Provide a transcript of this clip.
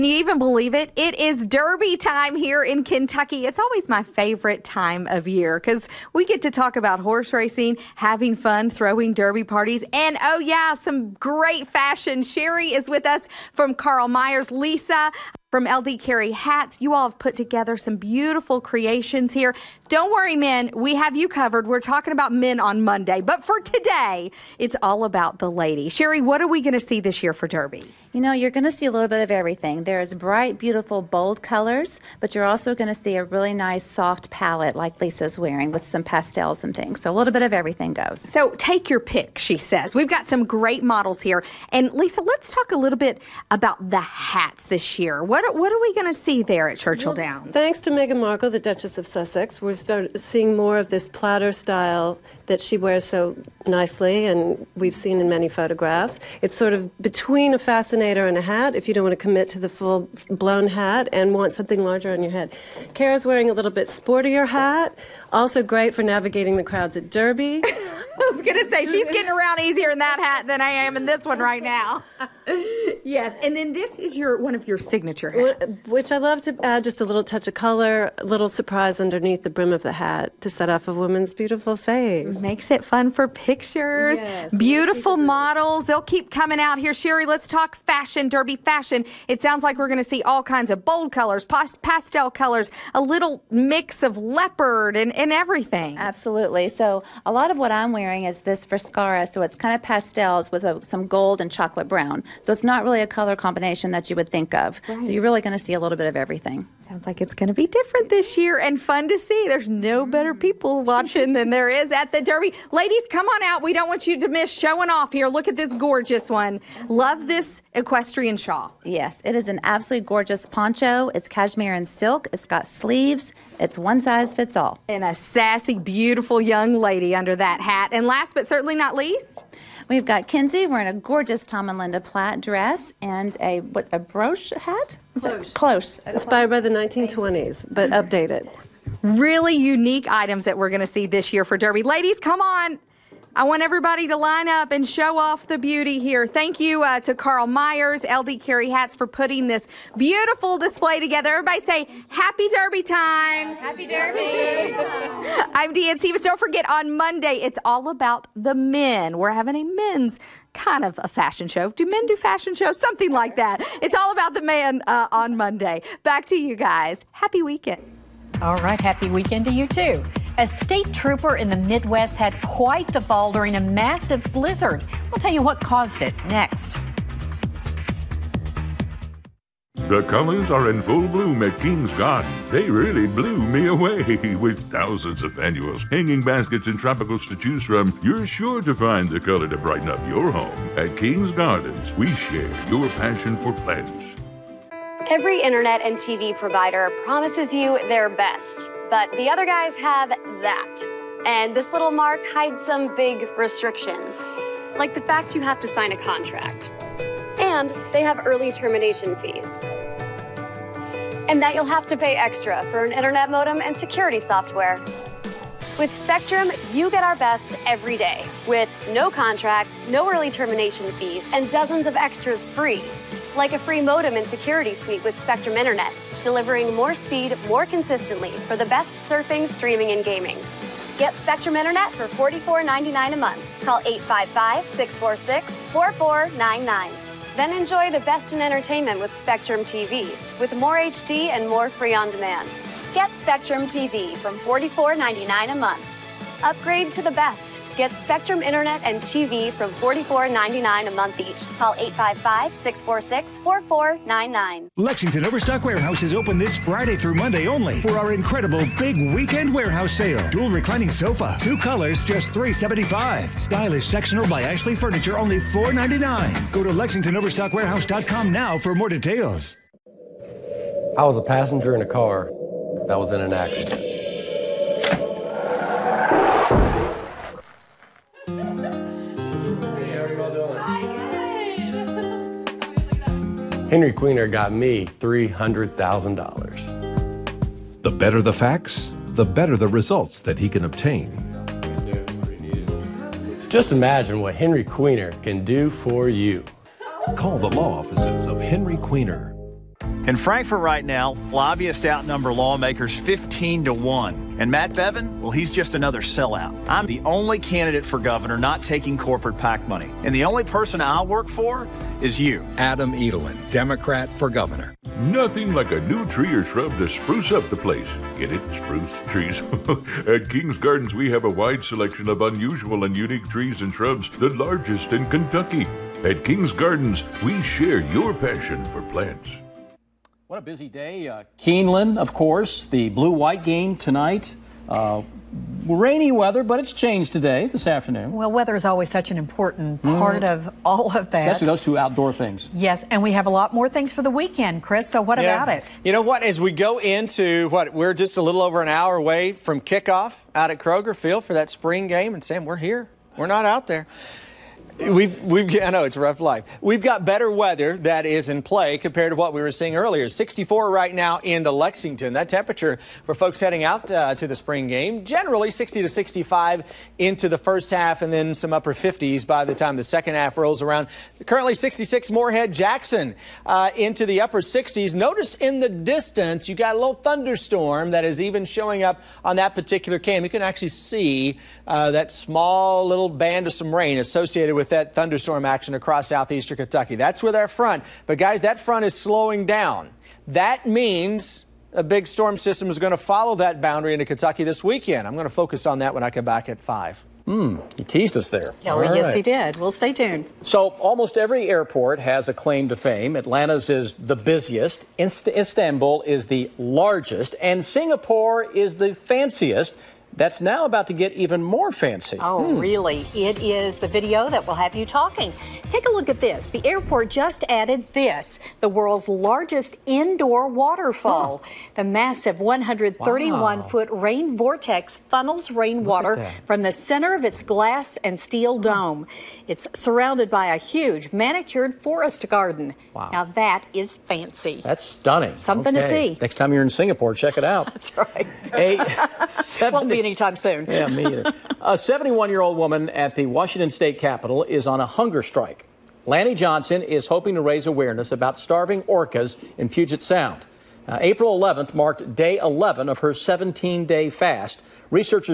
Can you even believe it? It is Derby time here in Kentucky. It's always my favorite time of year because we get to talk about horse racing, having fun, throwing Derby parties, and oh yeah, some great fashion. Sherry is with us from Carl Meyers. Lisa from LD Carey Hats. You all have put together some beautiful creations here. Don't worry, men, we have you covered. We're talking about men on Monday, but for today, it's all about the lady. Sherry, what are we going to see this year for Derby? You know, you're going to see a little bit of everything. There's bright, beautiful, bold colors, but you're also going to see a really nice, soft palette like Lisa's wearing with some pastels and things. So a little bit of everything goes. So take your pick, she says. We've got some great models here. And Lisa, let's talk a little bit about the hats this year. What are we going to see there at Churchill Downs? Thanks to Meghan Markle, the Duchess of Sussex, we're seeing more of this platter style that she wears so nicely, and we've seen in many photographs. It's sort of between a fascinator and a hat if you don't want to commit to the full-blown hat and want something larger on your head. Kara's wearing a little bit sportier hat, also great for navigating the crowds at Derby. I was going to say, she's getting around easier in that hat than I am in this one right now. Yes, and then this is one of your signature hats. Which I love to add just a little touch of color, a little surprise underneath the brim of the hat to set off a woman's beautiful face. Makes it fun for pictures. Yes, beautiful models. They'll keep coming out here. Sherry, let's talk fashion, Derby fashion. It sounds like we're going to see all kinds of bold colors, pastel colors, a little mix of leopard and everything. Absolutely. So a lot of what I'm wearing is this Frescara, so it's kind of pastels with some gold and chocolate brown. So it's not really a color combination that you would think of. Right. So you're really going to see a little bit of everything. Sounds like it's going to be different this year and fun to see. There's no better people watching than there is at the Derby. Ladies, come on out. We don't want you to miss showing off here. Look at this gorgeous one. Love this equestrian shawl. Yes, it is an absolutely gorgeous poncho. It's cashmere and silk. It's got sleeves. It's one size fits all. And a sassy, beautiful young lady under that hat. And last but certainly not least, we've got Kinsey wearing a gorgeous Tom and Linda plaid dress and a brooch hat? Cloche. Inspired by the 1920s, but updated. Really unique items that we're going to see this year for Derby. Ladies, come on. I want everybody to line up and show off the beauty here. Thank you to Carl Meyers, LD Carey Hats for putting this beautiful display together. Everybody say, Happy Derby time. Happy Derby. I'm Dee Stevens. Don't forget, on Monday, it's all about the men. We're having a men's kind of a fashion show. Do men do fashion shows? Something like that. It's all about the man on Monday. Back to you guys. Happy weekend. All right, happy weekend to you too. A state trooper in the Midwest had quite the fall during a massive blizzard. We'll tell you what caused it next. The colors are in full bloom at King's Garden. They really blew me away. With thousands of annuals, hanging baskets, and tropicals to choose from, you're sure to find the color to brighten up your home. At King's Gardens, we share your passion for plants. Every internet and TV provider promises you their best, but the other guys have that. And this little mark hides some big restrictions, like the fact you have to sign a contract. And they have early termination fees. And that you'll have to pay extra for an internet modem and security software. With Spectrum, you get our best every day, with no contracts, no early termination fees, and dozens of extras free. Like a free modem and security suite with Spectrum Internet, delivering more speed more consistently for the best surfing, streaming, and gaming. Get Spectrum Internet for $44.99 a month. Call 855-646-4499. Then enjoy the best in entertainment with Spectrum TV, with more HD and more free on demand. Get Spectrum TV from $44.99 a month. Upgrade to the best. Get Spectrum Internet and TV from $44.99 a month each. Call 855-646-4499. Lexington Overstock Warehouse is open this Friday through Monday only for our incredible big weekend warehouse sale. Dual reclining sofa, 2 colors, just $375. Stylish sectional by Ashley Furniture, only $499. Go to LexingtonOverstockWarehouse.com now for more details. I was a passenger in a car that was in an accident. Henry Queener got me $300,000. The better the facts, the better the results that he can obtain. Just imagine what Henry Queener can do for you. Call the law offices of Henry Queener. In Frankfurt right now, lobbyists outnumber lawmakers 15-1. And Matt Bevin, well, he's just another sellout. I'm the only candidate for governor not taking corporate PAC money. And the only person I'll work for is you. Adam Edelin, Democrat for governor. Nothing like a new tree or shrub to spruce up the place. Get it? Spruce trees. At King's Gardens, we have a wide selection of unusual and unique trees and shrubs, the largest in Kentucky. At King's Gardens, we share your passion for plants. What a busy day. Keeneland, of course, the blue-white game tonight. Rainy weather, but it's changed today, this afternoon. Well, weather is always such an important part of all of that. Especially those two outdoor things. Yes, and we have a lot more things for the weekend, Chris, so what about it? You know what, as we go into we're just a little over an hour away from kickoff out at Kroger Field for that spring game, and Sam, we're here. We're not out there. I know it's a rough life. We've got better weather that is in play compared to what we were seeing earlier. 64 right now into Lexington. That temperature for folks heading out to the spring game, generally 60 to 65 into the first half, and then some upper 50s by the time the second half rolls around. Currently 66 Moorhead, Jackson into the upper 60s. Notice in the distance you got a little thunderstorm that is even showing up on that particular cam. You can actually see that small little band of some rain associated with that thunderstorm action across southeastern Kentucky. That's with our front. But guys, that front is slowing down. That means a big storm system is going to follow that boundary into Kentucky this weekend. I'm going to focus on that when I come back at 5. You teased us there. Oh, yes, he did. Well, stay tuned. So almost every airport has a claim to fame. Atlanta's is the busiest, Istanbul is the largest, and Singapore is the fanciest. That's now about to get even more fancy. Oh, really? It is the video that will have you talking. Take a look at this. The airport just added this, the world's largest indoor waterfall. The massive 131-foot rain vortex funnels rainwater from the center of its glass and steel dome. It's surrounded by a huge manicured forest garden. Wow. Now that is fancy. That's stunning. Something to see. Next time you're in Singapore, check it out. That's right. Won't be anytime soon. Yeah, me either. A 71-year-old woman at the Washington State Capitol is on a hunger strike. Lanny Johnson is hoping to raise awareness about starving orcas in Puget Sound. April 11th marked day 11 of her 17-day fast. Researchers